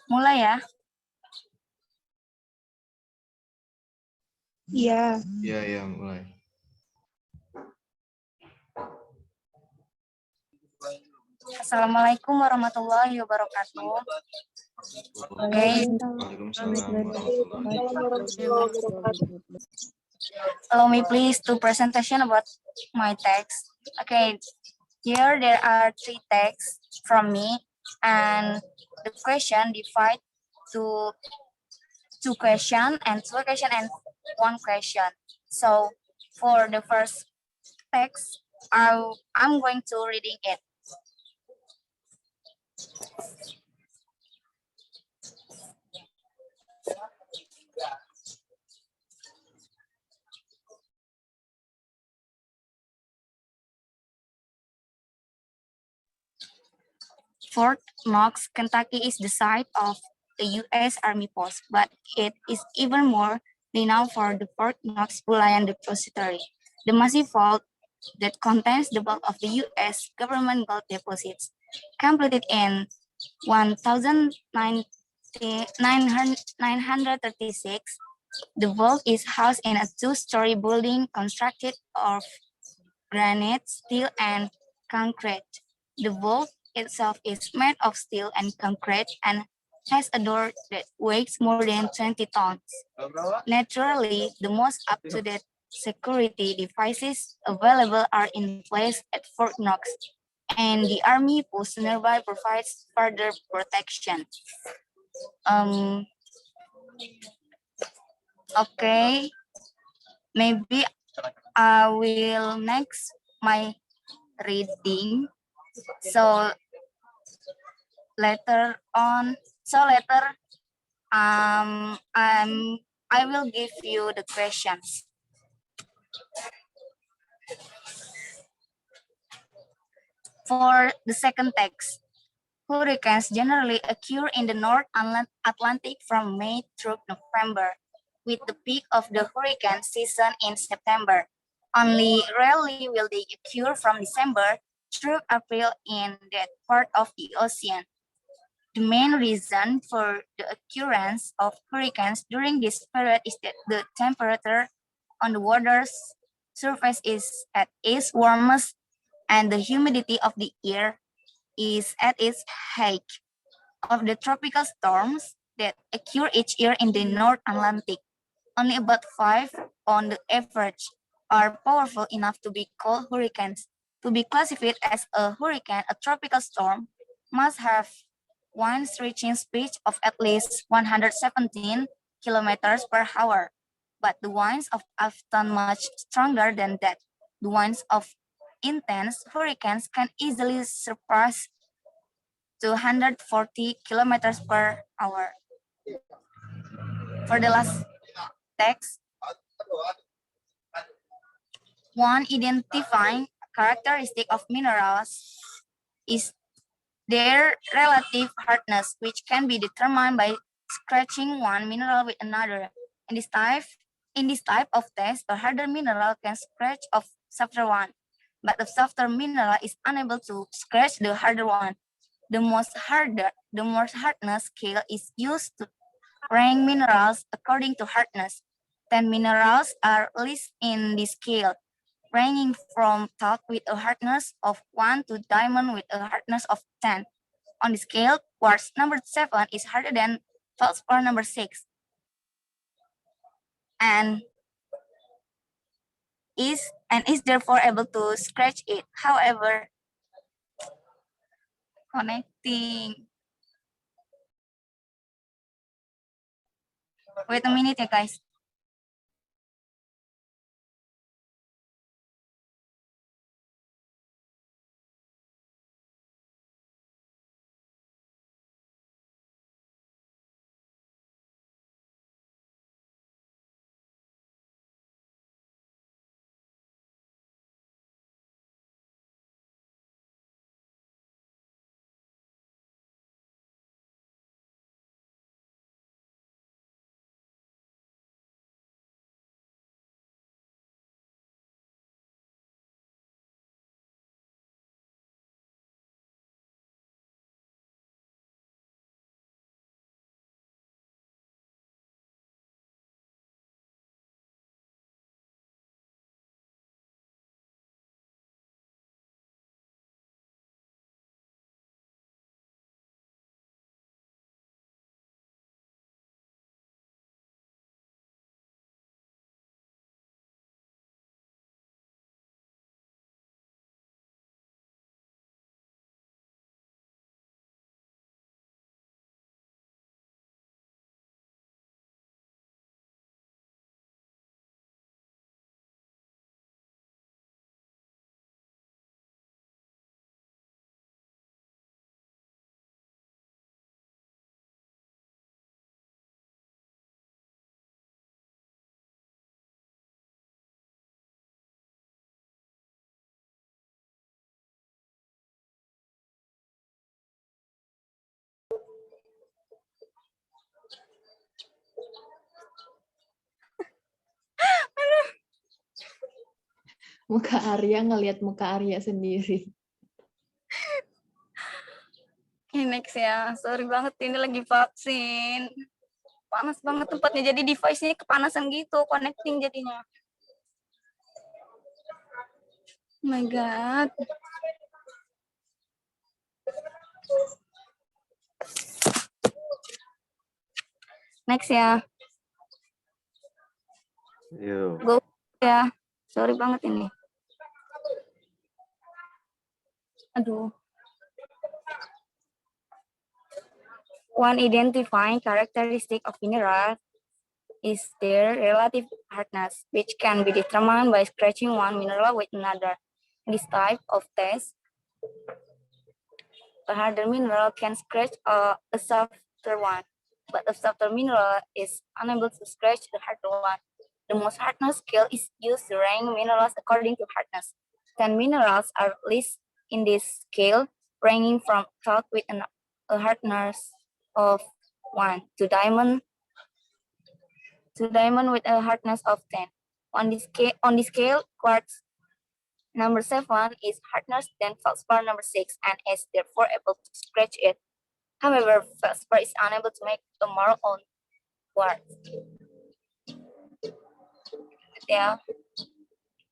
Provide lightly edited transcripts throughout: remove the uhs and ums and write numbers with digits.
Mulai ya. Iya. Iya, mulai. Assalamualaikum warahmatullahi wabarakatuh. Okay. Waalaikumsalam warahmatullahi wabarakatuh. Allow me please to presentation about my text. Okay, here there are 3 texts from me, and the question divide to 2 question and 2 question and 1 question. So for the first text, I'm going to reading it. Fort Knox, Kentucky is the site of the U.S. Army post, but it is even more renowned for the Fort Knox Bullion Depository, the massive vault that contains the bulk of the U.S. government gold deposits. Completed in 1936, the vault is housed in a 2-story building constructed of granite, steel, and concrete. The vault itself is made of steel and concrete and has a door that weighs more than 20 tons. Naturally, the most up-to-date security devices available are in place at Fort Knox, and the Army post nearby provides further protection. Okay, maybe I will next my reading. So later on, I will give you the questions. For the second text, hurricanes generally occur in the North Atlantic from May through November, with the peak of the hurricane season in September. Only rarely will they occur from December through April in that part of the ocean. The main reason for the occurrence of hurricanes during this period is that the temperature on the water's surface is at its warmest and the humidity of the air is at its height. Of the tropical storms that occur each year in the North Atlantic, only about 5 on the average are powerful enough to be called hurricanes. To be classified as a hurricane, a tropical storm must have winds reaching speeds of at least 117 kilometers per hour, but the winds are often much stronger than that. The winds of intense hurricanes can easily surpass 240 kilometers per hour. For the last text, one identifying characteristic of minerals is their relative hardness, which can be determined by scratching one mineral with another. In this type of test, a harder mineral can scratch a softer one, but the softer mineral is unable to scratch the harder one. The most hardness scale is used to rank minerals according to hardness. 10 minerals are listed in this scale, ranging from talc with a hardness of 1 to diamond with a hardness of 10. On the scale, quartz number 7 is harder than feldspar number 6 and is therefore able to scratch it. However, connecting. Wait a minute, guys. Muka Arya ngelihat muka Arya sendiri. Oke, next ya. Sorry banget ini lagi vaksin. Panas banget tempatnya, jadi device-nya kepanasan gitu, connecting jadinya. Oh my God. Next ya. Yo. Go ya. Sorry banget ini. Aduh. One identifying characteristic of mineral is their relative hardness, which can be determined by scratching one mineral with another. In this type of test, a harder mineral can scratch a softer one, but a softer mineral is unable to scratch the harder one. The most hardness scale is used to rank minerals according to hardness. 10 minerals are listed in this scale, ranging from chalk with a hardness of 1 to diamond with a hardness of 10. On the scale, quartz number 7 is hardness than feldspar number 6 and is therefore able to scratch it. However, feldspar is unable to make a mark on quartz. Ya.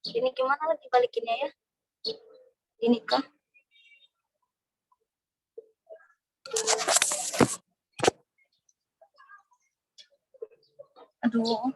Ini gimana lagi balikinnya ya? Ini kah? Aduh.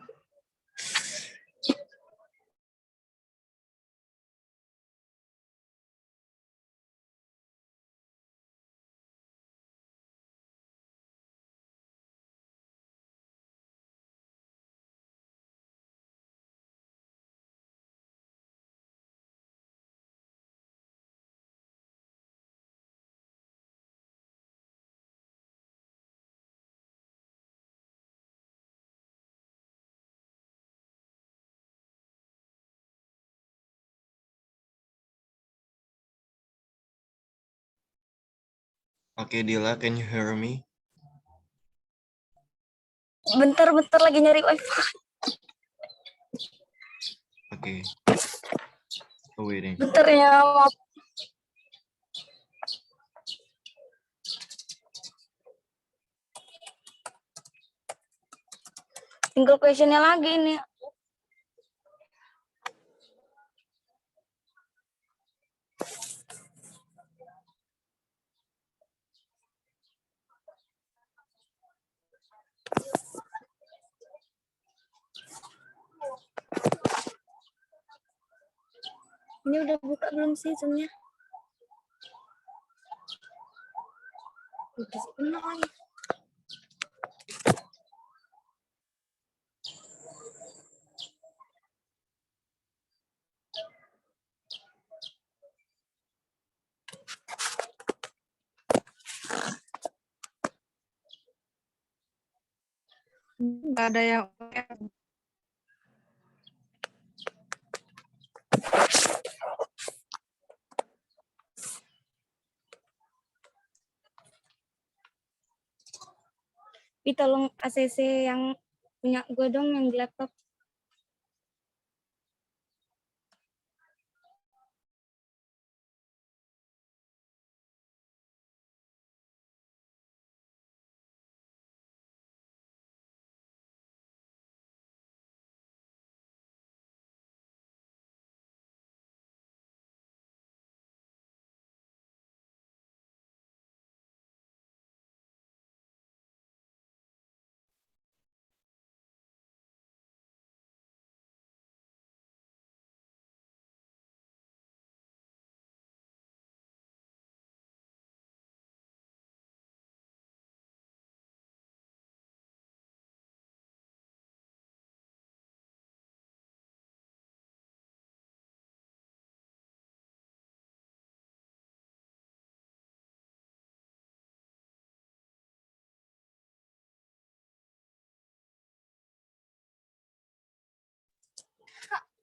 Okay, Dila, can you hear me? Bentar lagi nyari wifi. Okay. Waiting. Bentar ya, maaf. Single questionnya lagi ini. Ini udah buka belum sih zoom-nya? Udah penuh lagi. Nggak ada yang Ih, tolong ACC yang punya gue dong yang di laptop.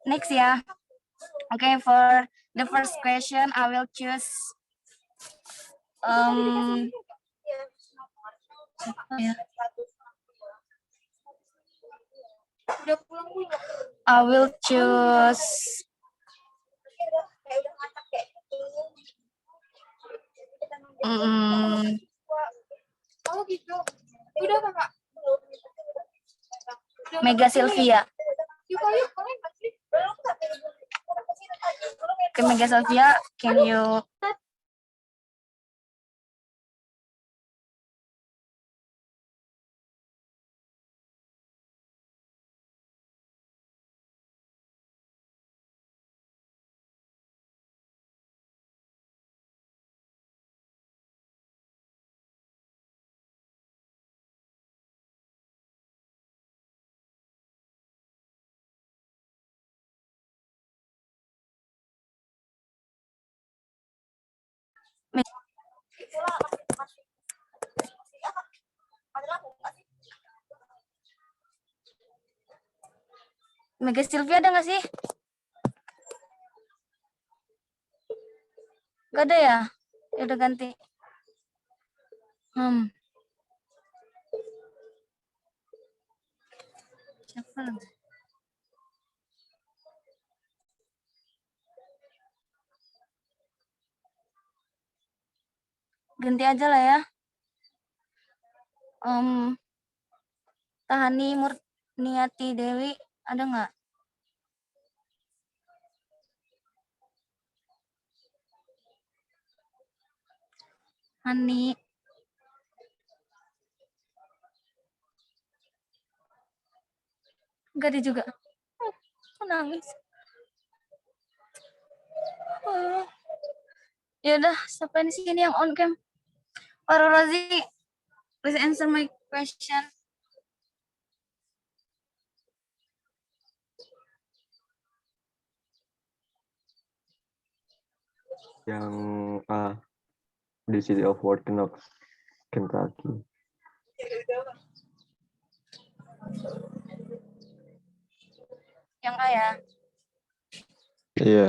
Next ya. Okay, for the first question, I will choose I will choose Hmm, Oh gitu. Udah kakak. Mega Sylvia. Yuk yuk kalian pasti. Okay, Mega Sylvia, can you Mega Sylvia ada nggak sih? Gak ada ya? Ya udah ganti. Siapa lagi? Ganti aja lah ya. Tahani Murniati Dewi ada nggak? Hani. Gak ada juga. Aku nangis. Ya udah, sampai di sini yang on cam. Para Rozi, please answer my question. Yang A, the city of Fort Knox, Kentucky. Yang A ya. Iya.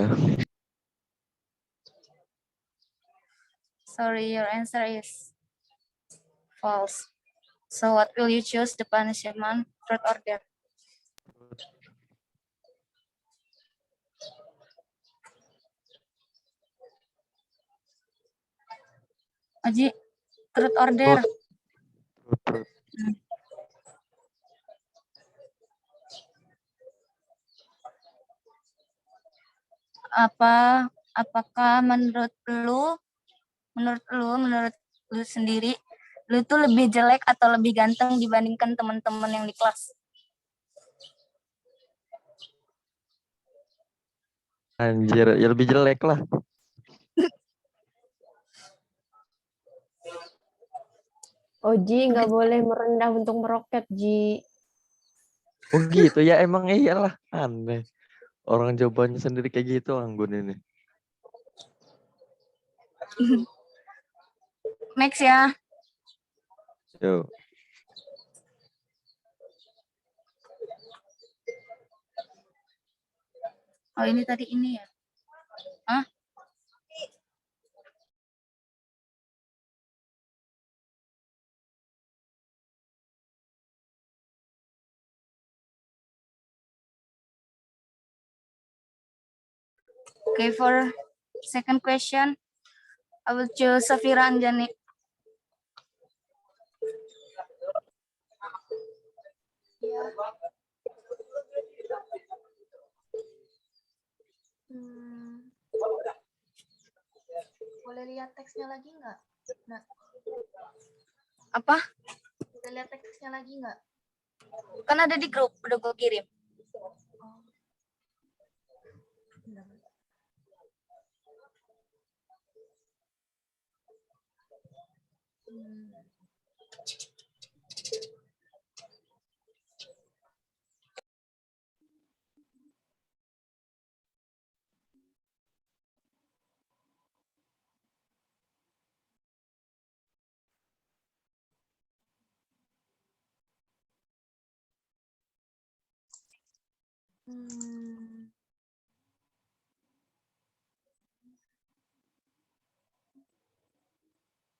Sorry, your answer is false. So what will you choose, the punishment, fruit order? Aji, fruit order. Fruit. Apakah menurut lu sendiri, lu tuh lebih jelek atau lebih ganteng dibandingkan teman-teman yang di kelas? Anjir, ya lebih jelek lah. Oh Ji, nggak boleh merendah untuk meroket Ji. Oh gitu ya, emang iyalah, aneh. Orang jawabannya sendiri kayak gitu, Anggun ini. Next ya. Yo. Oh ini tadi ini ya. Hah? Okay, for second question, I will choose Safira Anjani. Boleh lihat teksnya lagi nggak? Nah, Apa? boleh lihat teksnya lagi nggak? Kan ada di grup, udah gue kirim.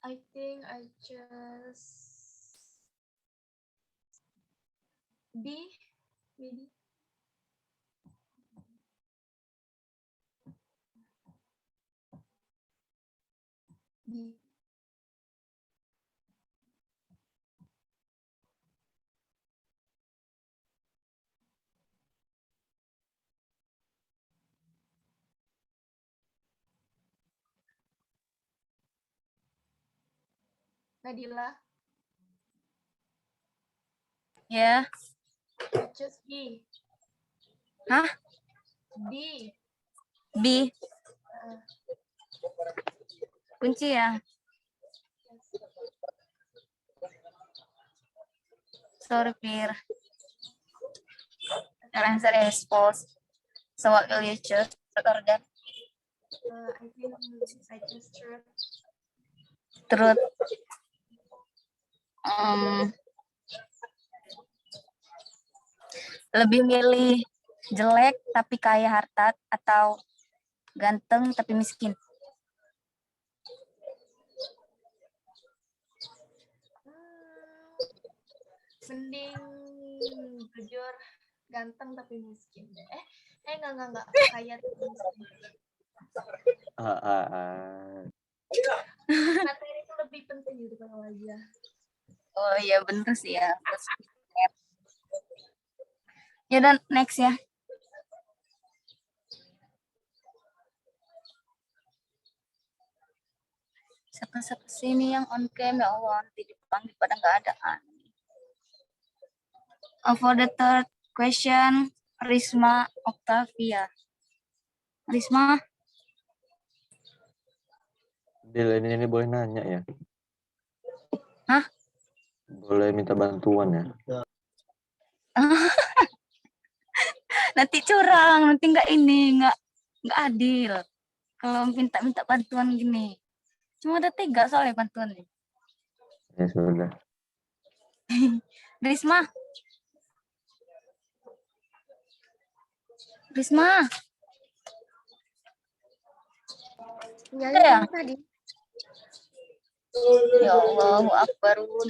I think I just B, maybe. B. Nadila, Ya, you choose B. hah? B. B. Uh, Kunci ya. yes. Sorry, Fir. Your answer is false. So what will you choose? Or that I think I choose truth. truth. Um, lebih milih jelek tapi kaya harta atau ganteng tapi miskin? Mending jujur ganteng tapi miskin. Enggak. Kaya tapi miskin. Materi itu lebih penting gitu kalau aja. Oh iya bener sih ya. Ya dan next ya. Siapa sini yang on cam ya Allah, nanti dipanggil pada nggak ada. For the third question, Risma Octavia. Risma, Dil, ini boleh nanya ya? Hah? Boleh minta bantuan ya? nanti curang, nanti nggak adil. Kalau minta bantuan gini, cuma ada 3 soalnya bantuannya. Ya sudah. Risma, Nyanyi ya? tadi. Ya Allahu Akbarun.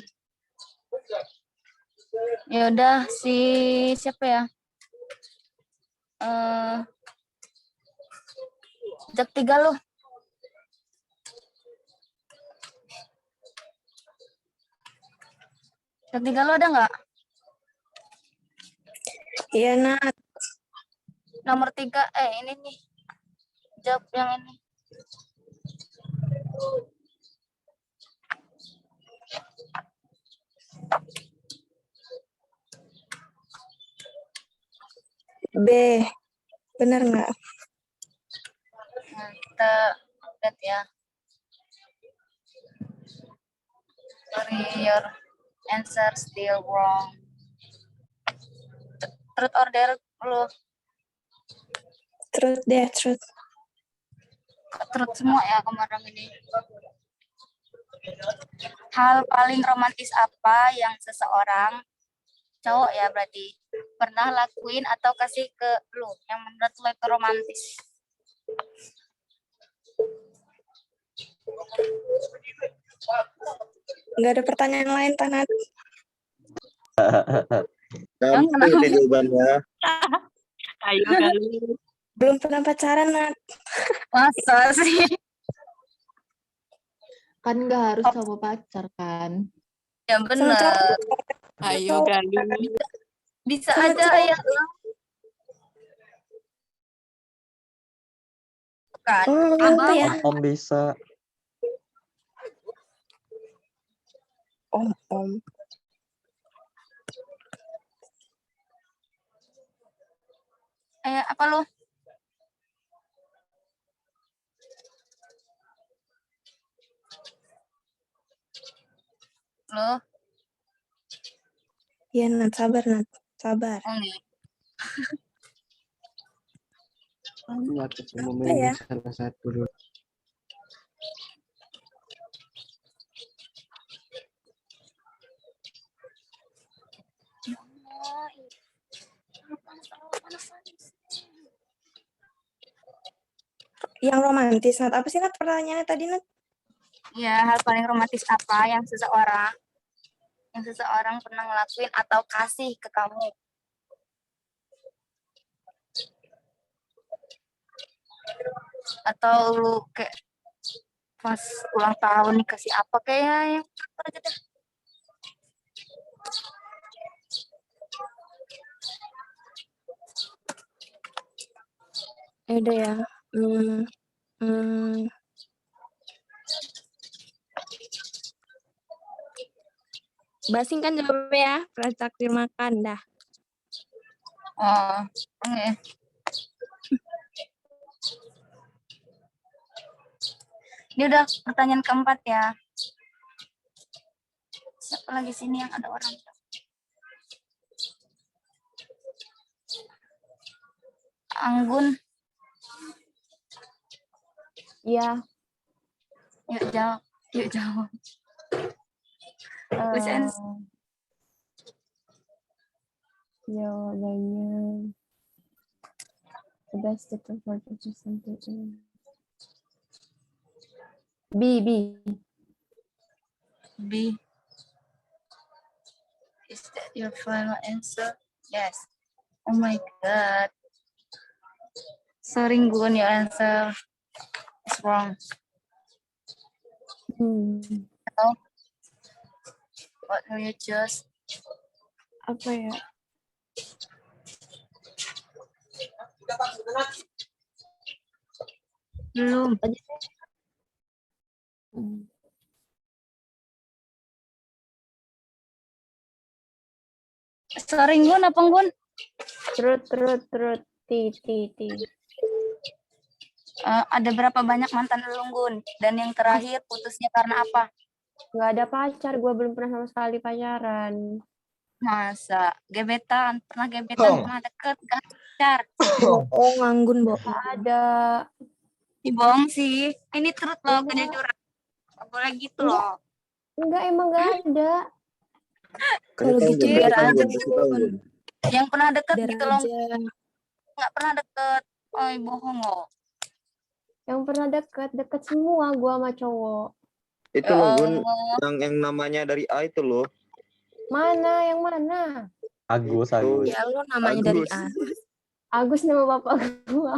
Ya udah si siapa ya? Jak 3 loh. Jak 3 lo ada nggak? Iya, Nat. Nomor 3, ini nih. Jawab yang ini. B. Benar nggak? Nah, kita lihat ya. Sorry, your answer still wrong. Truth or dare lo? Truth deh, truth. Truth semua ya kemarin ini. Hal paling romantis apa yang seseorang cowok ya berarti pernah lakuin atau kasih ke lo yang menurut lo itu romantis? Nggak ada pertanyaan lain, Tanat. Gampang deh jawabannya. Ayo kali. Belum pernah pacaran, Nat. Masa sih? Kan nggak harus sama pacar kan? Ya Sama benar. cowok. Ayo kali. Bisa Sama aja cowok. ya. Kan. Apa ya? Om bisa. Om. Apa lo? Lo? Iya, Nat. Sabar, Nat. Sabar. Ini. Aku cuma Apa ya? salah satu dulu. Yang romantis, Nat. Apa sih, Nat, pertanyaannya tadi, Nat? Ya, hal paling romantis apa yang seseorang pernah ngelakuin atau kasih ke kamu? Atau lu kayak Pas ulang tahun nih kasih apa kayak yang apa aja dah. Udah ya. Hmm, hmm. Basing kan jawabnya ya. Pernah traktir makan dah. Oh, oke. Ini udah pertanyaan keempat ya. Siapa lagi sini yang ada orang? Anggun, Iya. yuk jawab. Yuk jawab. Who's eh, answer? Jawabannya the best title for something. B. B. Is that your final answer? Yes. Oh my god. Sorry, Gun, your answer is wrong. What will you choose? Apa ya? Belum. Sorry, Gun, apa Gun? Trut. T. Ada berapa banyak mantan lu, Gun? Dan yang terakhir putusnya karena apa? Nggak ada pacar, gue belum pernah sama sekali pacaran. Masa gebetan, pernah deket, gak pacar. Oh, nganggun, Bo. Ada. Bohong sih. Ini truth loh, kejujuran. Gak boleh gitu loh. Enggak, emang nggak ada. Kalau gitu biar aja Gun. Yang pernah deket Biar gitu loh. aja. Nggak pernah deket. Oh, bohong loh. Yang pernah deket semua gue sama cowok. Itu loh Gun, yang namanya dari A itu loh. Mana? Yang mana? Agus. Ya lu namanya dari A. Agus nama bapak gue.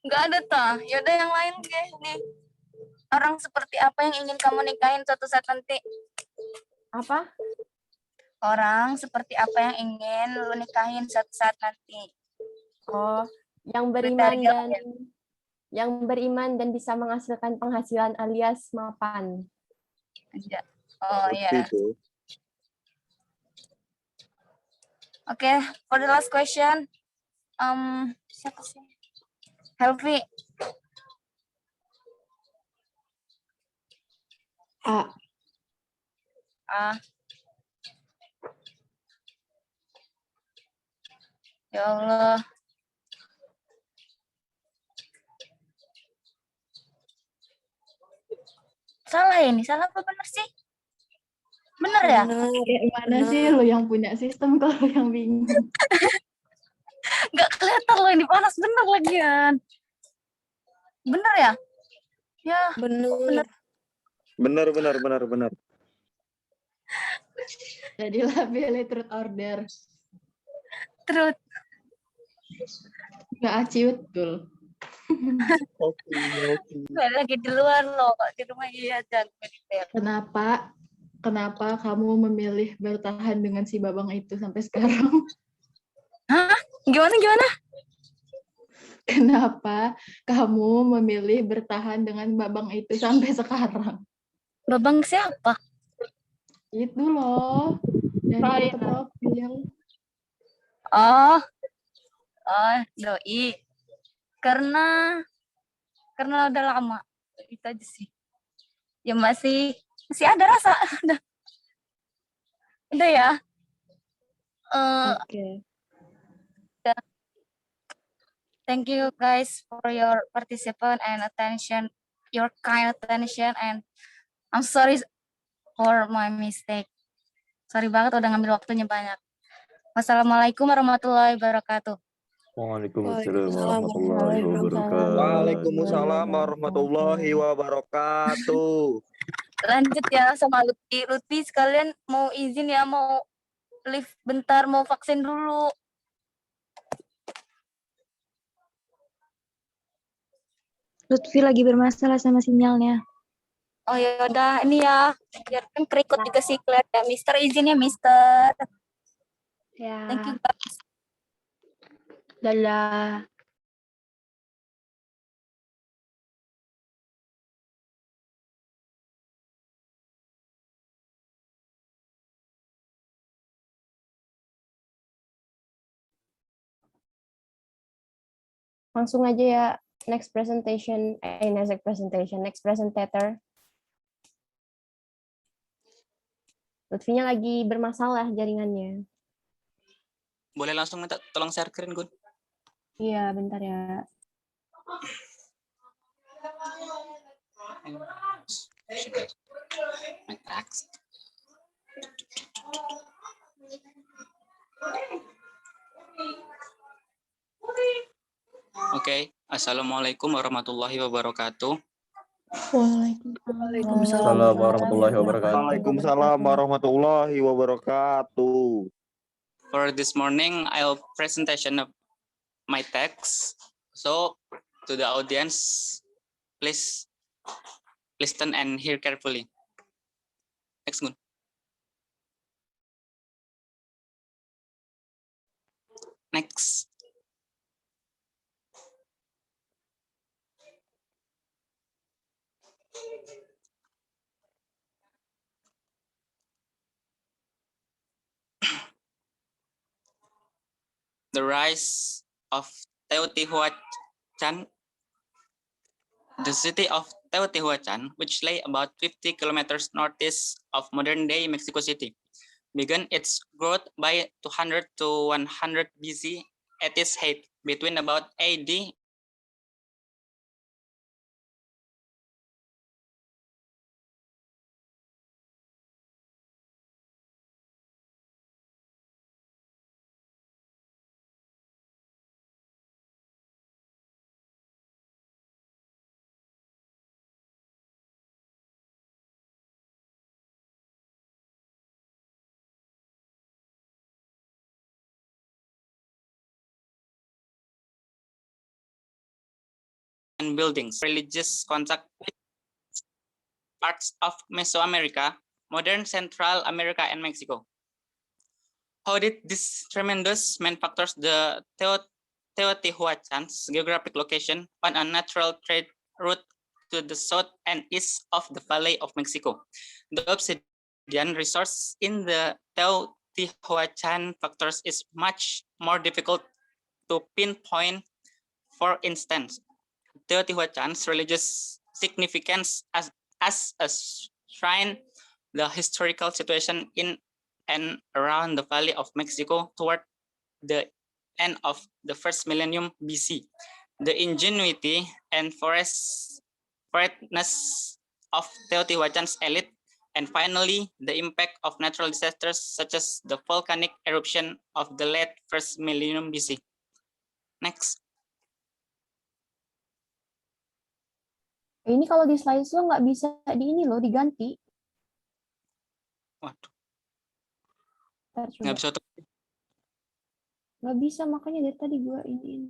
Nggak ada toh. Yaudah yang lain deh nih. Orang seperti apa yang ingin kamu nikahin suatu saat nanti? Apa? Orang seperti apa yang ingin lu nikahin suatu saat nanti? Oh, yang beriman Kriteria dan bisa menghasilkan penghasilan alias mapan. aja. Oh iya. Itu. Oke, for the last question. Siapa sih? Helvi. A. Ya Allah. Salah ini, salah apa benar sih? Benar ya? Mana sih lo yang punya sistem kalau yang bingung? Nggak kelihatan loh ini panas bener lagian. Bener ya? Ya, Bener. Benar. Jadilah pilih truth order. Truth. Nggak aciut betul. Oke. Nggak lagi di luar loh, kok di rumah iya jangan. Kenapa kamu memilih bertahan dengan si Babang itu sampai sekarang? Hah? Gimana? Kenapa kamu memilih bertahan dengan Babang itu sampai sekarang? Babang siapa? Itu loh, dari foto profil. Oh, doi. Karena udah lama. Itu aja sih. Ya masih ada rasa. Udah ya. Oke. Thank you guys for your participation and attention, your kind attention, and I'm sorry for my mistake. Sorry banget udah ngambil waktunya banyak. Wassalamualaikum warahmatullahi wabarakatuh. Waalaikumsalam warahmatullahi wabarakatuh. Waalaikumsalam warahmatullahi wabarakatuh. Lanjut ya sama Lutfi. Lutfi sekalian mau izin ya, mau live bentar, mau vaksin dulu. Lutfi lagi bermasalah sama sinyalnya. Oh ya udah, ini ya, biarkan kerikut juga sih Claire ya. Mister izin ya, Mister. Ya, Thank you guys. dadah. Langsung aja ya, next presentator. Lutfinya lagi bermasalah jaringannya. Boleh langsung minta tolong share screen, Gun? Iya, bentar ya. Oke, Assalamualaikum warahmatullahi wabarakatuh. Waalaikumsalam warahmatullahi wabarakatuh. Waalaikumsalam warahmatullahi wabarakatuh. For this morning, I'll presentation of my text. So, to the audience, please listen and hear carefully. Next, Gun. Next. The rise of Teotihuacan. The city of Teotihuacan, which lay about 50 kilometers northeast of modern-day Mexico City, began its growth by 200 to 100 BC at its height between about AD and buildings, religious contact with parts of Mesoamerica, modern Central America, and Mexico. How did these tremendous manufactures the Teotihuacan's geographic location on a natural trade route to the south and east of the Valley of Mexico? The obsidian resource in the Teotihuacan factors is much more difficult to pinpoint. For instance, Teotihuacan's religious significance as a shrine, the historical situation in and around the Valley of Mexico toward the end of the first millennium BC, the ingenuity and forestness of Teotihuacan's elite, and finally, the impact of natural disasters such as the volcanic eruption of the late first millennium BC. Next. Ini kalau di slideshow nggak bisa di ini loh, diganti. Waduh, Ntar coba. nggak bisa tuh. Nggak bisa, makanya dari tadi gua ini.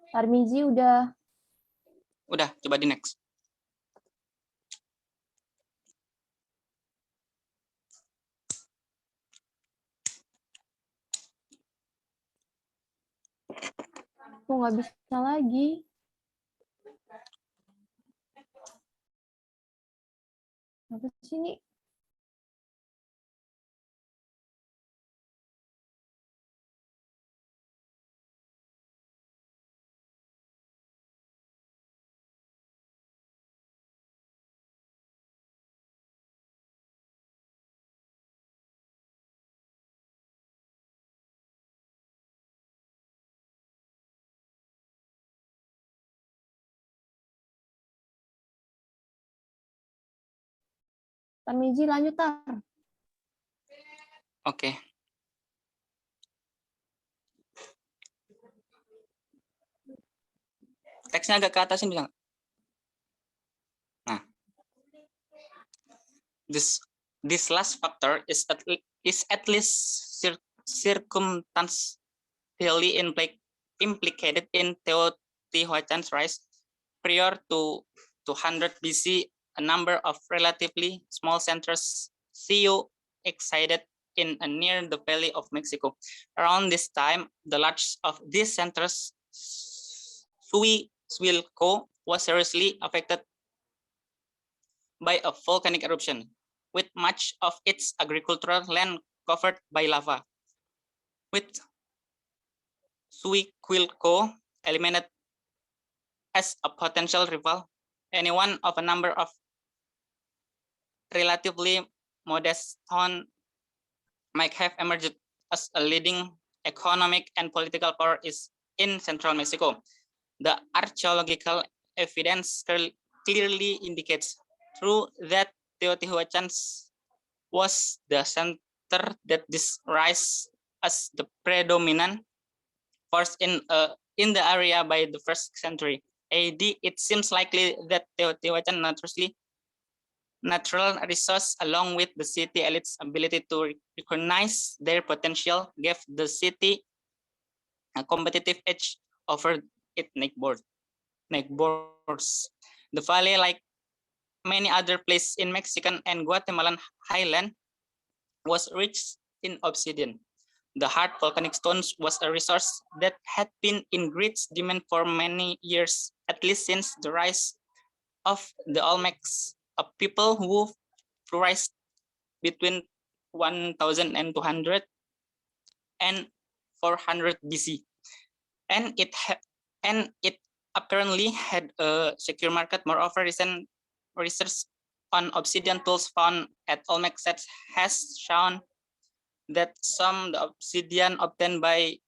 Tarmizi udah. Udah, coba di next. Kok nggak bisa lagi? Apa sih ini? Tarmizi lanjut, Tar. Oke. Teksnya agak ke atasin bisa nggak? Nah, this last factor is at least circumstantially implicated in Teotihuacan's rise. Prior to 200 BC, a number of relatively small centers excited in near the Valley of Mexico. Around this time, the largest of these centers, Suilco, was seriously affected by a volcanic eruption, with much of its agricultural land covered by lava. With Suiquilco eliminated as a potential rival, any one of a number of relatively modest town might have emerged as a leading economic and political power is in central Mexico. The archaeological evidence clearly indicates through that Teotihuacan was the center that this rise as the predominant force in the area by the 1st century AD. It seems likely that Teotihuacan natural resource along with the city elite's ability to recognize their potential gave the city a competitive edge over its neighbors. The valley, like many other places in Mexican and Guatemalan highland, was rich in obsidian. The hard volcanic stones was a resource that had been in great demand for many years, at least since the rise of the Olmecs, a people who flourished between 1200 and 400 BC. And it apparently had a secure market. Moreover, recent research on obsidian tools found at Olmec sets has shown that some the obsidian obtained by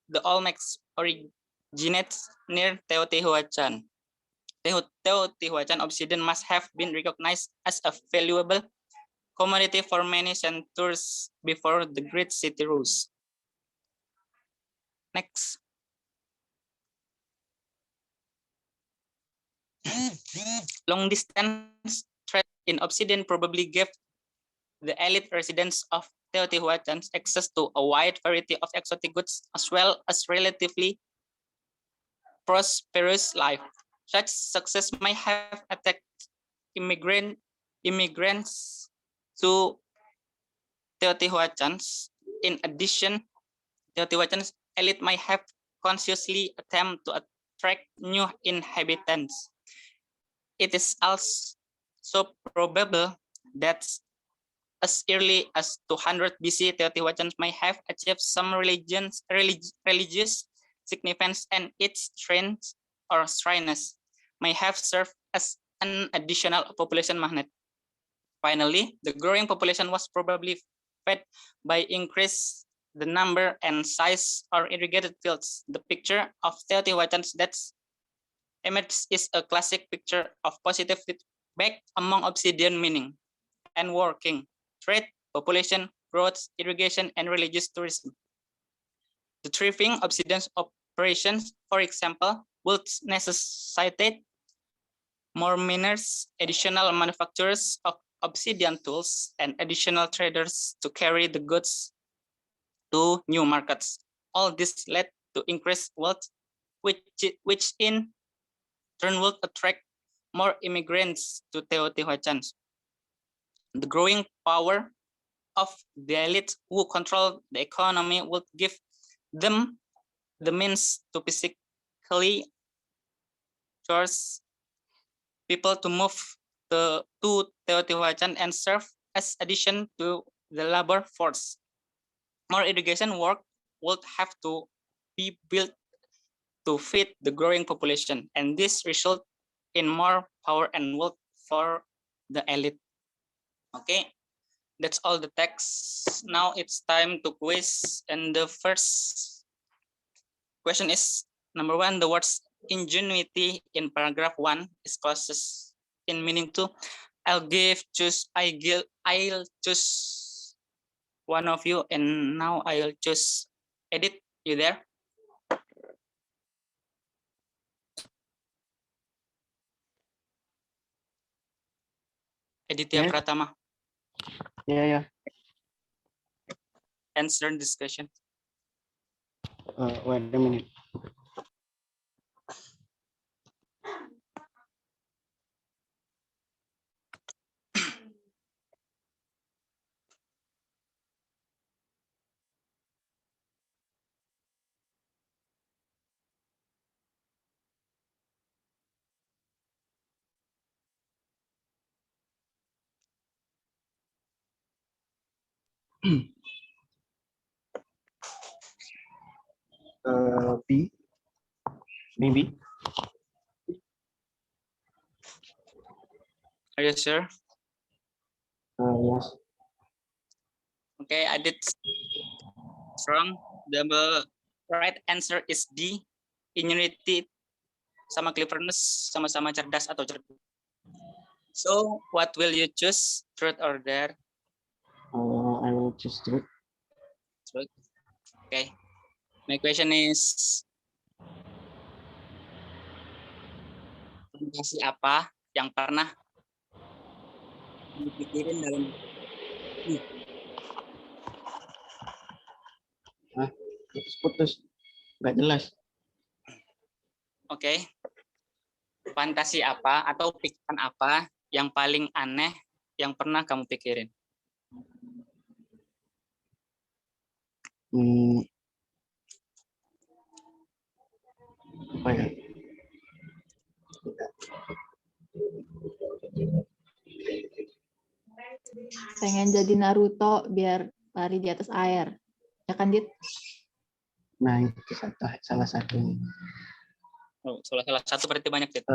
the Olmecs originates near Teotihuacan. Teotihuacan obsidian must have been recognized as a valuable commodity for many centuries before the great city rose. Next. Long distance trade in obsidian probably gave the elite residents of Teotihuacan access to a wide variety of exotic goods as well as relatively prosperous life. Such success may have attracted immigrants to Teotihuacan. In addition, Teotihuacan's elite might have consciously attempted to attract new inhabitants. It is also probable that as early as 200 BC, Teotihuacan might have achieved some religious significance, and its shrines or shrines may have served as an additional population magnet. Finally, the growing population was probably fed by increased the number and size of irrigated fields. The picture of Teotihuacan that's emerged is a classic picture of positive feedback among obsidian mining and working, trade, population, growth, irrigation, and religious tourism. The thriving obsidian operations, for example, would necessitate more miners, additional manufacturers of obsidian tools, and additional traders to carry the goods to new markets. All this led to increased wealth, which in turn would attract more immigrants to Teotihuacan. The growing power of the elite who control the economy would give them the means to physically force people to move to Teotihuacan and serve as addition to the labor force. More irrigation work would have to be built to feed the growing population, and this result in more power and wealth for the elite. Okay, that's all the text. Now it's time to quiz, and the first question is number 1. The words ingenuity in paragraph 1 is closest in meaning to. I'll choose one of you, and now I'll choose Edit. You there? Aditya Yes. Pratama, Yeah. answer this question. Wait a minute. B, maybe. Are you sure? Yes. Okay, I did wrong. The right answer is D. Ingenuity sama cleverness sama-sama cerdas atau cerdik. So, what will you choose? Truth or dare? I will choose truth. Truth. Okay. My question is, fantasi apa yang pernah dipikirin dalam Putus. Nggak jelas. Oke. Fantasi apa atau pikiran apa yang paling aneh yang pernah kamu pikirin? Apa ya? Pengen jadi Naruto biar lari di atas air. Ya kan, Dit? Nah, itu salah satunya. Oh, salah satu berarti banyak gitu.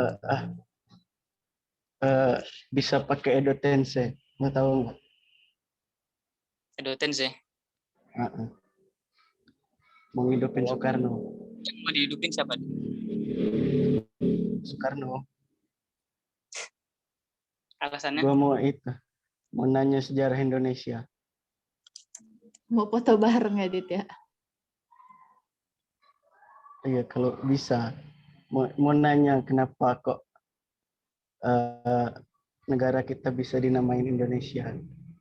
Bisa pakai Edo Tensei. Mau tahu nggak? Edo Tensei. Mau hidupin Soekarno. Yang mau dihidupin siapa? Soekarno. Alasannya? Gua mau nanya sejarah Indonesia. Mau foto bareng ya, Dit ya? Iya, kalau bisa. Mau nanya kenapa kok negara kita bisa dinamain Indonesia.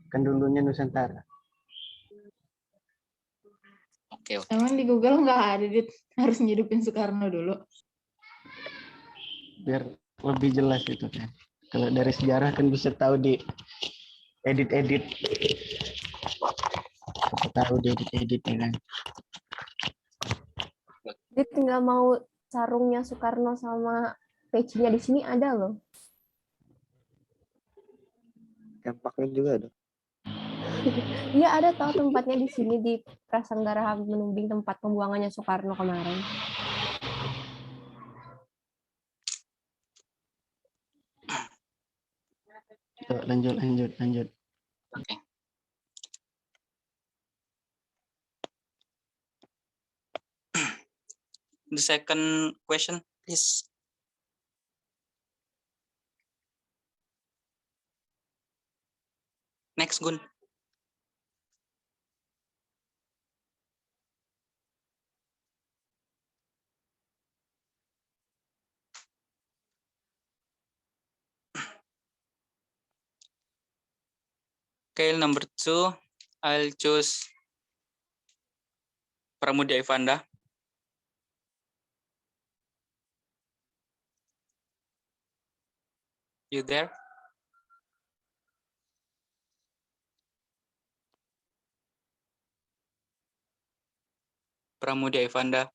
Kan dulunya Nusantara. Oke. Emang di Google nggak ada, Dit? Harus ngidupin Soekarno dulu. Biar lebih jelas itu kan. Kalau dari sejarah kan bisa tahu di edit-edit. Bisa tahu di edit-edit ya kan. Dit nggak mau sarungnya Soekarno sama pecinya di sini ada loh. Kempaknya juga ada. Iya ada tahu tempatnya di sini di Prasanggara Menumbing, tempat pembuangannya Soekarno kemarin. Lanjut. Oke. The second question, please. Next, Gun. Okay, number 2, I'll choose Pramudia Ivanda. You there? Pramudia Ivanda.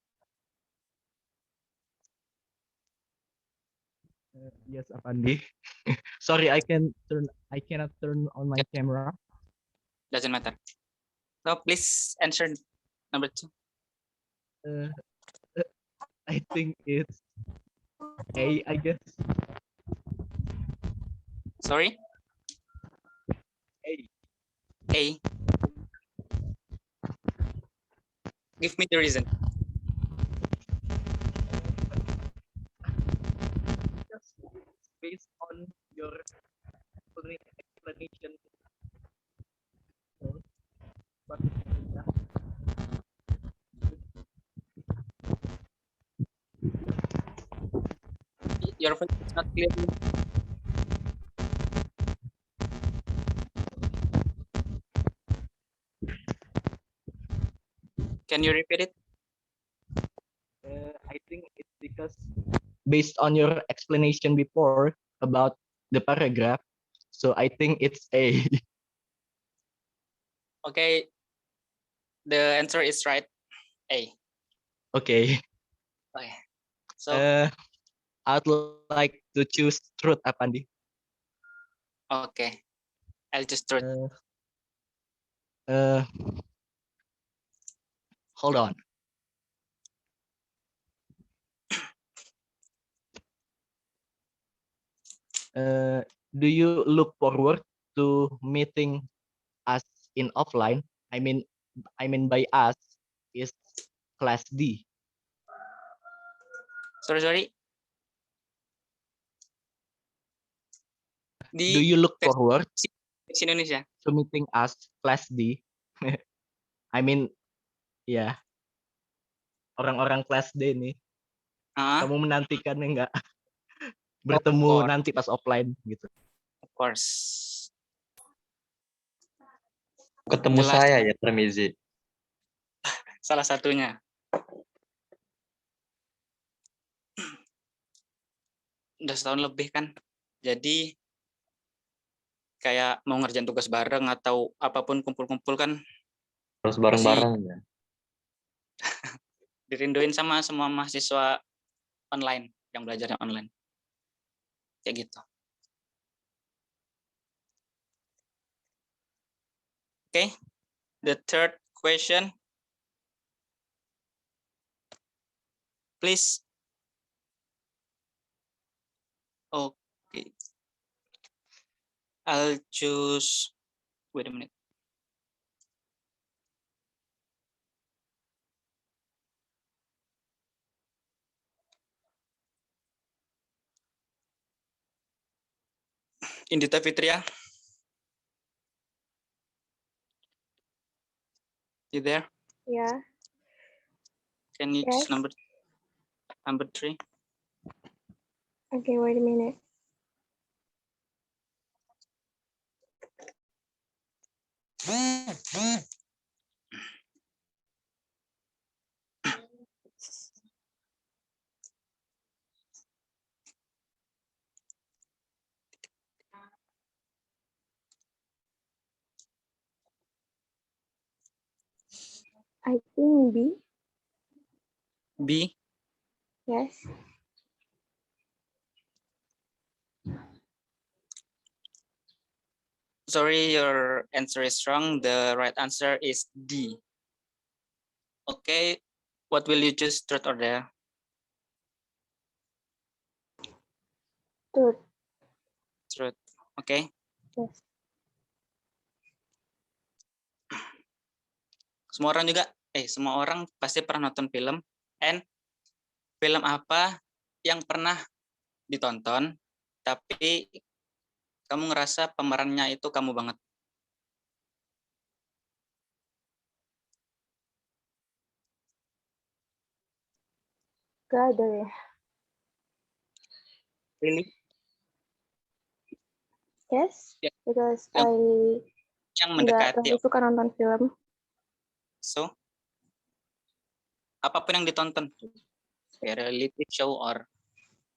Yes, Apandi. Sorry, I cannot turn on my camera. Doesn't matter. So please answer number 2. I think it's A, I guess. Sorry? A. Give me the reason. Just based on your explanation. But, yeah. Your voice is not clear. Can you repeat it? I think it's because based on your explanation before about the paragraph, so I think it's A. Okay, the answer is right. A. Okay. Okay. So I'd like to choose truth, Apandi. okay, I'll just truth. Hold on. Do you look forward to meeting us in offline? I mean by us is class D. Sorry. Do Di you look forward versi Indonesia. to meeting us class D? I mean, ya, orang-orang kelas D nih. Kamu menantikannya nggak bertemu nanti pas offline gitu? Of course. Ketemu Jelas. saya ya, Tremizi. Salah satunya. Udah setahun lebih kan. Jadi kayak mau ngerjain tugas bareng atau apapun kumpul-kumpul kan Harus bareng-bareng ya. dirinduin sama semua mahasiswa online yang belajarnya online. Kayak gitu. Okay. The third question. Please. Okay. I'll choose. Wait a minute. Indita Fitria. You there? Yeah. Can you Yes. choose number 3? Okay, wait a minute. I think B. B. Yes. Sorry, your answer is wrong. The right answer is D. Okay, what will you choose, truth or dare? Truth. Truth. Okay. Yes. Semua orang pasti pernah nonton film. And film apa yang pernah ditonton tapi kamu ngerasa pemerannya itu kamu banget? Gak ada ya. Really? Yes. Yeah. Because Yang nggak mendekati. terlalu suka nonton film. So, apapun yang ditonton, reality show or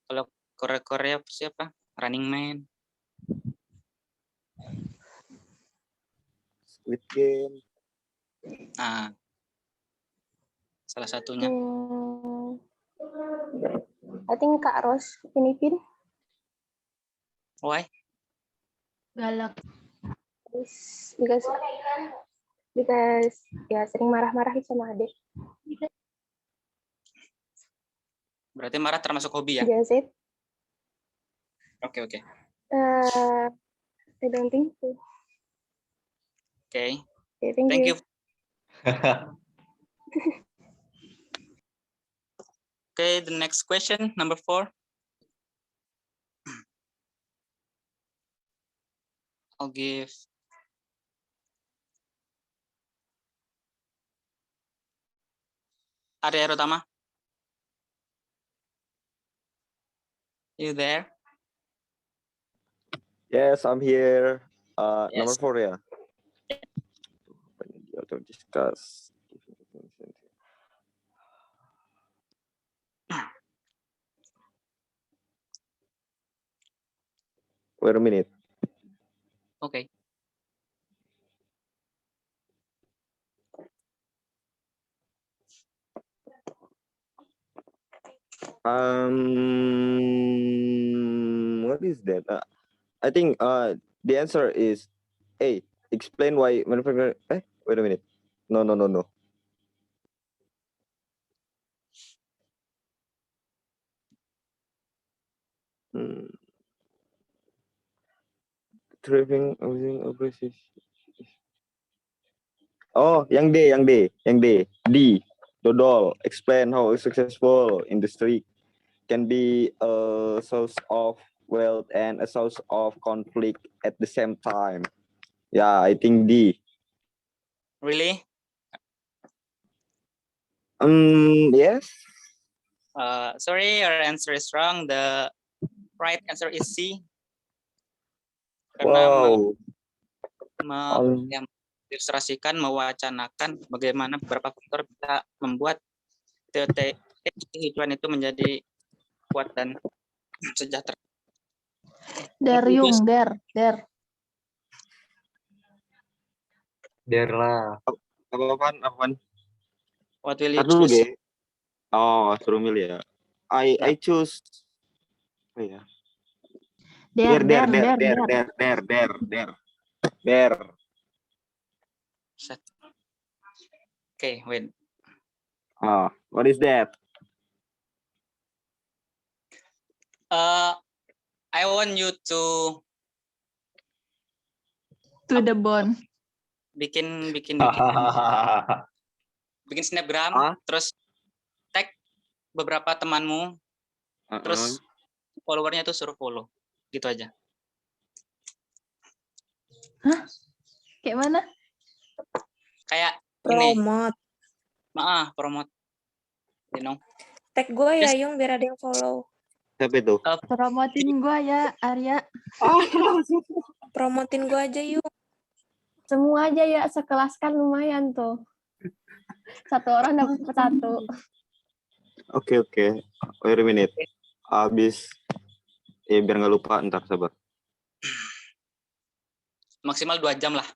kalau Korea siapa? Running Man. Squid Game. Nah, salah satunya. I think Kak Ros, Pinipin. Why? Galak. Because ya sering marah-marahin sama adik. Berarti marah termasuk hobi ya? Yes, it. Oke. I don't think so. Okay. Okay, Thank you. Okay, the next question, number 4. I'll give Arya Rutama. You there? Yes, I'm here. Yes. Number 4 ya. Auto discuss. Wait a minute. Okay. What is that? I think the answer is A. Explain why manufacturer. Wait a minute. No. Hmm. Thriving using aggressive. Oh, yang D. D. Dodol. Explain how a successful industry can be a source of wealth and a source of conflict at the same time. Yeah, I think D. Really? Yes. Sorry, your answer is wrong. The right answer is C. Karena Wow. ilustrasikan, mewacanakan bagaimana beberapa faktor bisa membuat kehidupan itu menjadi kuat dan sejahtera. Yung, der. Der lah. Apaan? What will you Dulu, choose? Ge. Oh, suruh milih ya. I choose. Oh ya. Der. Okay, wait. What is that? I want you to To the bone. bikin snapgram, terus tag beberapa temanmu, terus followernya tuh suruh follow, gitu aja. Hah? Kayak mana? Kayak ini. Promote. You know. Tag gue ya, Yung, biar ada yang follow. Siapa itu? Promotin gue ya, Arya. Promotin gue aja, Yung. Semua aja ya, sekelas kan lumayan tuh. Satu orang dapat satu. Oke. Wait a minute. Abis. Ya biar nggak lupa, ntar sabar. Maksimal 2 jam lah.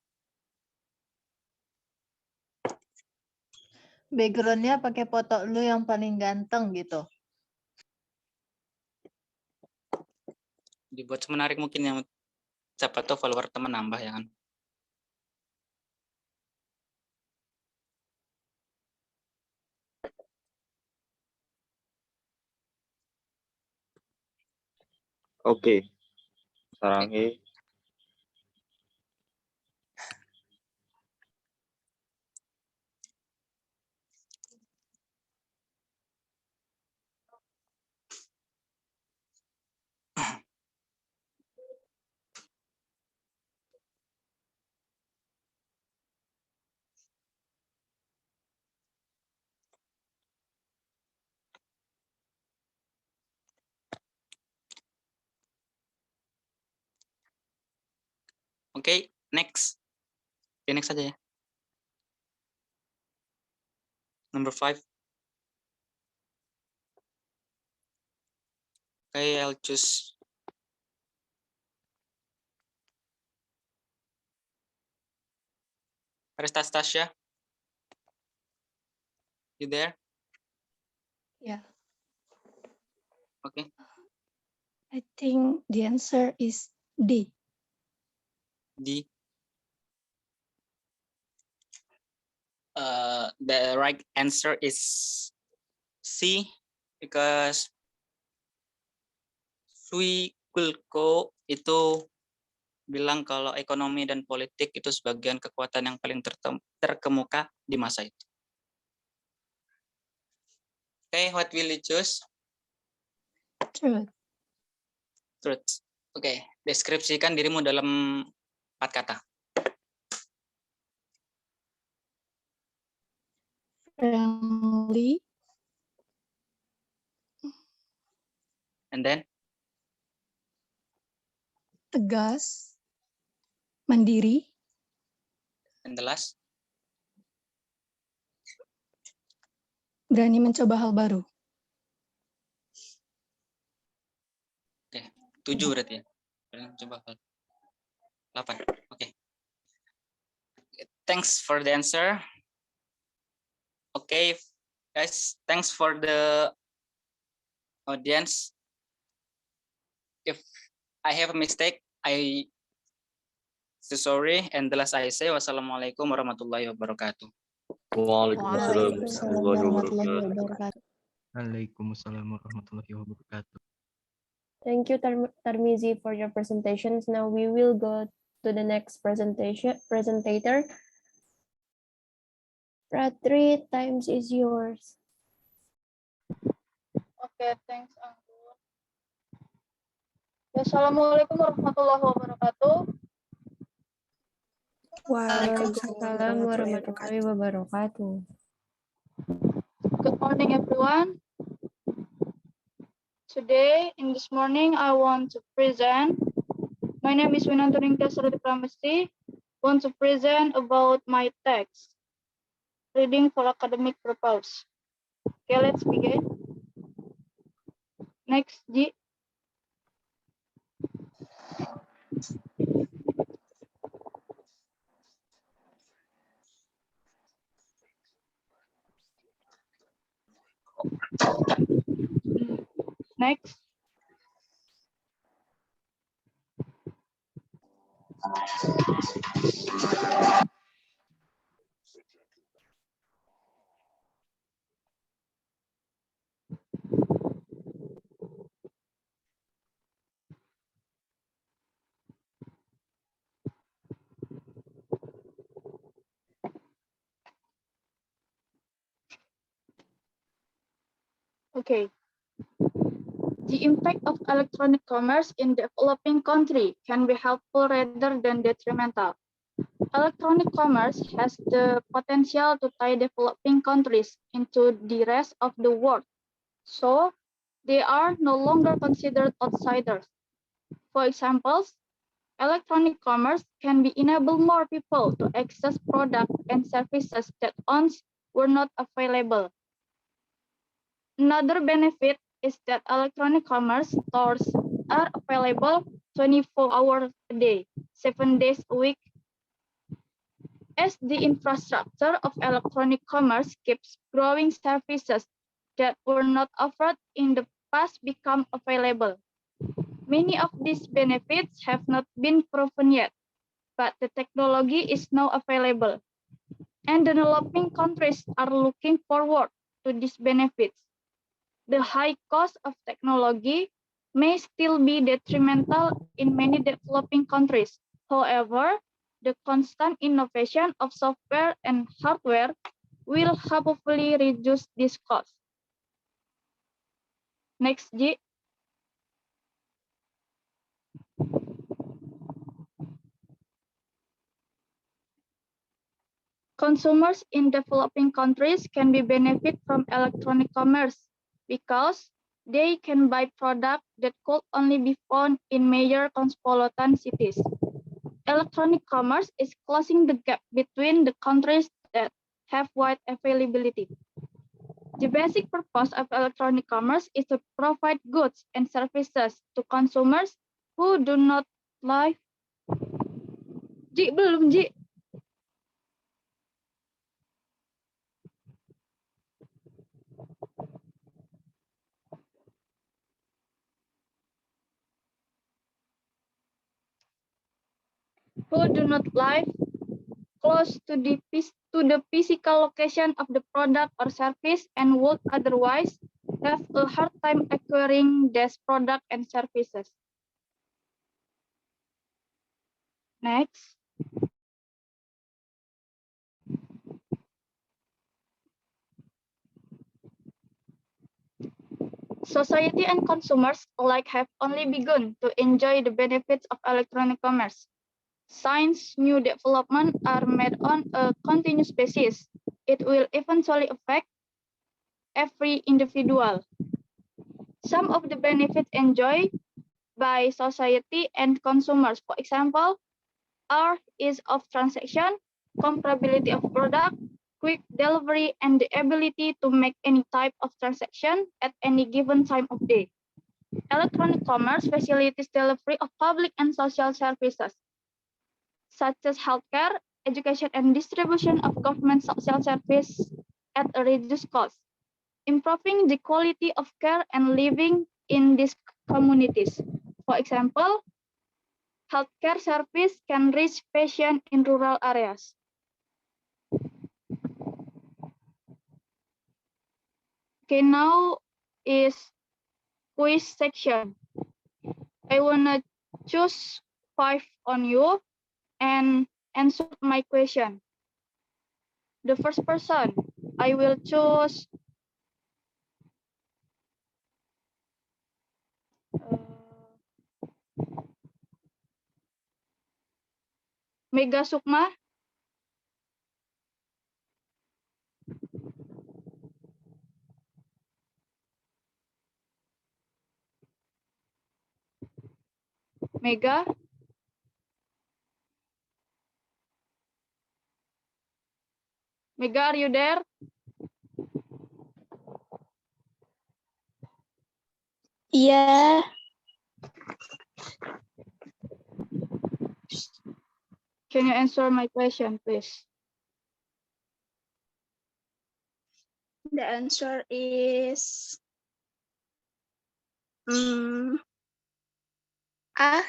Background-nya pakai foto lu yang paling ganteng gitu. Dibuat semenarik mungkin, yang siapa tahu follower teman nambah ya kan. Oke. Sarangi. Oke, next. Oke, next aja ya. Number 5. Okay, I'll choose. Tasya. You there? Yeah. Okay. I think the answer is D. D. The right answer is C, because Sui Kulko itu bilang kalau ekonomi dan politik itu sebagian kekuatan yang paling terkemuka di masa itu. Okay, what will you choose? Truth. Okay, deskripsikan dirimu dalam 4 kata. Friendly. And then? Tegas. Mandiri. And the last? Berani mencoba hal baru. Oke, 7 berarti ya. Coba 8. Oke. Thanks for the answer. Okay, guys, thanks for the audience. If I have a mistake, I so sorry. And the last I say, wassalamualaikum warahmatullahi wabarakatuh. Waalaikumsalam warahmatullahi warahmatullahi wabarakatuh. wabarakatuh. Waalaikumsalam warahmatullahi wabarakatuh. Thank you, Tarmizi, for your presentations. Now we will go to the next presentator. Ratri, times is yours. Oke, thanks Anggun. Assalamualaikum warahmatullahi wabarakatuh. Waalaikumsalam warahmatullahi wabarakatuh. Good morning, everyone. Today, in this morning, I want to present. My name is Winantuning Dasarati Pramesti. Want to present about my text. Reading for academic purpose. Okay, let's begin. Next, Ji. Next. Okay. The impact of electronic commerce in developing country can be helpful rather than detrimental. Electronic commerce has the potential to tie developing countries into the rest of the world, so they are no longer considered outsiders. For example, electronic commerce can be enable more people to access products and services that once were not available. Another benefit is that electronic commerce stores are available 24 hours a day, 7 days a week. As the infrastructure of electronic commerce keeps growing, services that were not offered in the past become available. Many of these benefits have not been proven yet, but the technology is now available, and developing countries are looking forward to these benefits. The high cost of technology may still be detrimental in many developing countries. However, the constant innovation of software and hardware will hopefully reduce this cost. Next, Ji. Consumers in developing countries can be benefit from electronic commerce because they can buy products that could only be found in major cosmopolitan cities. Electronic commerce is closing the gap between the countries that have wide availability. The basic purpose of electronic commerce is to provide goods and services to consumers who do not live. Ji, belum Ji. Who do not live close to the physical location of the product or service and would otherwise have a hard time acquiring these products and services. Next. Society and consumers alike have only begun to enjoy the benefits of electronic commerce. Since new developments are made on a continuous basis, it will eventually affect every individual. Some of the benefits enjoyed by society and consumers, for example, are ease of transaction, comparability of product, quick delivery, and the ability to make any type of transaction at any given time of day. Electronic commerce facilitates delivery of public and social services, such as healthcare, education, and distribution of government social service at a reduced cost, improving the quality of care and living in these communities. For example, healthcare service can reach patients in rural areas. Okay, now is quiz section. I wanna choose 5 on you and answer my question. The first person, I will choose Mega Sukma. Mega. Mega, are you there? Iya. Can you answer my question, please? The answer is A.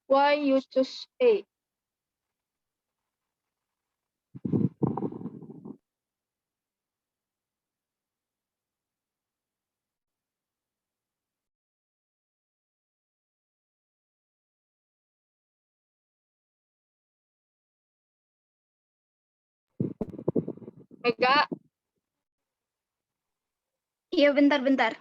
Why you choose A? Mega. Iya, bentar-bentar.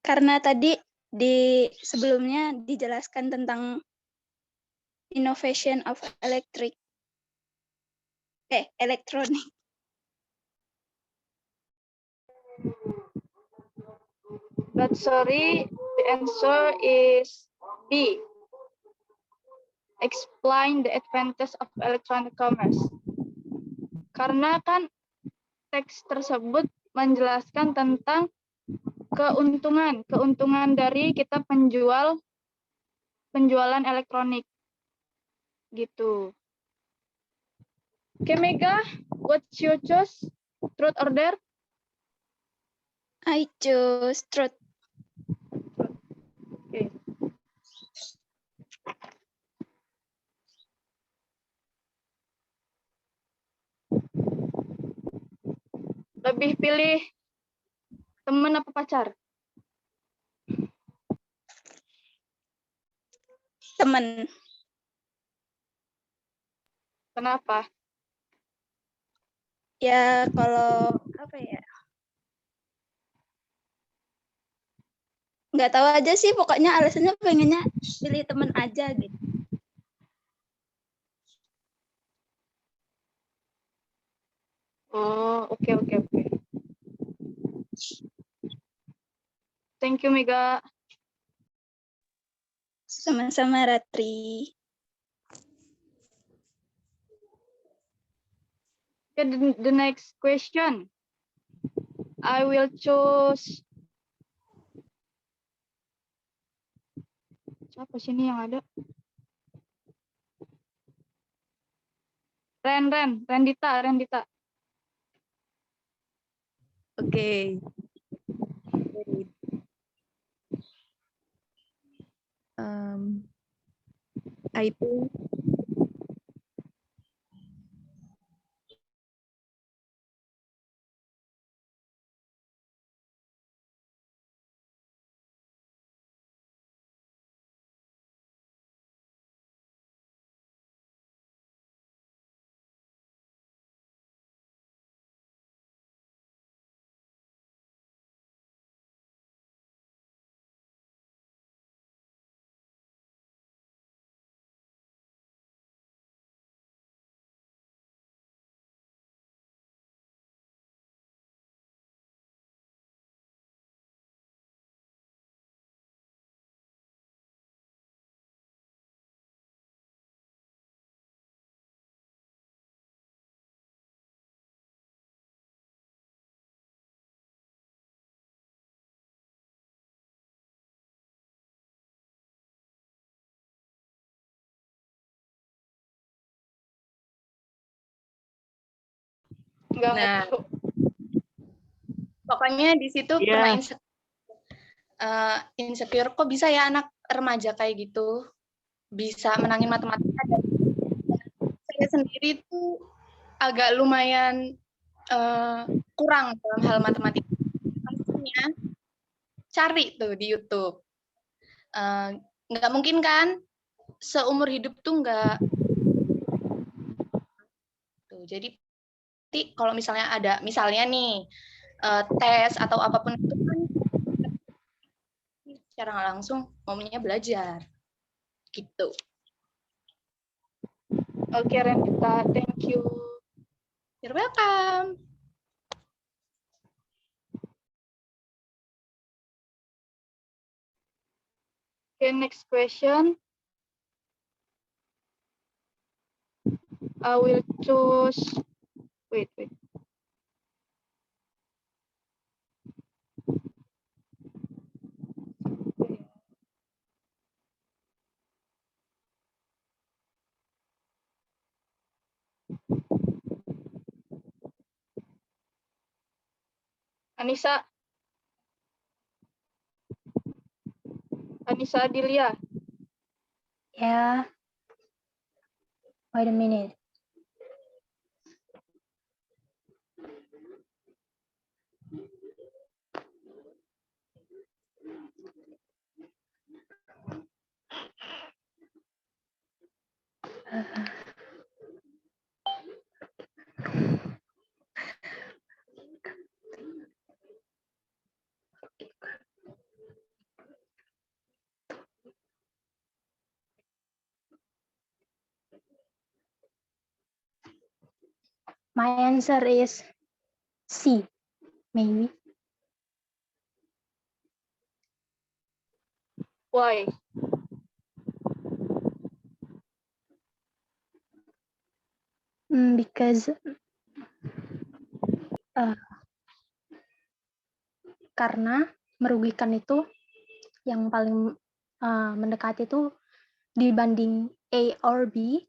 Karena tadi di sebelumnya dijelaskan tentang innovation of electronic. But sorry, the answer is B. Explain the advantage of electronic commerce. Karena kan teks tersebut menjelaskan tentang keuntungan dari kita penjualan elektronik gitu. Okay, Mega, what's your choice? Truth or dare? I choose truth. Okay. Lebih pilih teman apa pacar? Teman. Kenapa? Ya kalau apa ya? Nggak tahu aja sih, pokoknya alasannya pengennya pilih teman aja gitu. Oh, oke. Thank you, Mega. Sama-sama, Ratri. Okay, the next question. I will choose. Siapa sini yang ada? Rendita. Oke. I think Enggak Nah, tahu. pokoknya di situ Iya. pernah insecure, kok bisa ya anak remaja kayak gitu bisa menangin matematika. Dan saya sendiri tuh agak lumayan kurang dalam hal matematika. Maksudnya cari tuh di YouTube. Nggak mungkin kan seumur hidup tuh nggak tuh. Jadi kalau misalnya ada nih tes atau apapun itu kan secara nggak langsung momennya belajar gitu. Oke, Renita, thank you. You're welcome. Okay, next question. I will choose. Wait. Anissa Adilia. Yeah. Wait a minute. My answer is C, maybe. Why? Because karena merugikan itu yang paling mendekati itu dibanding A or B,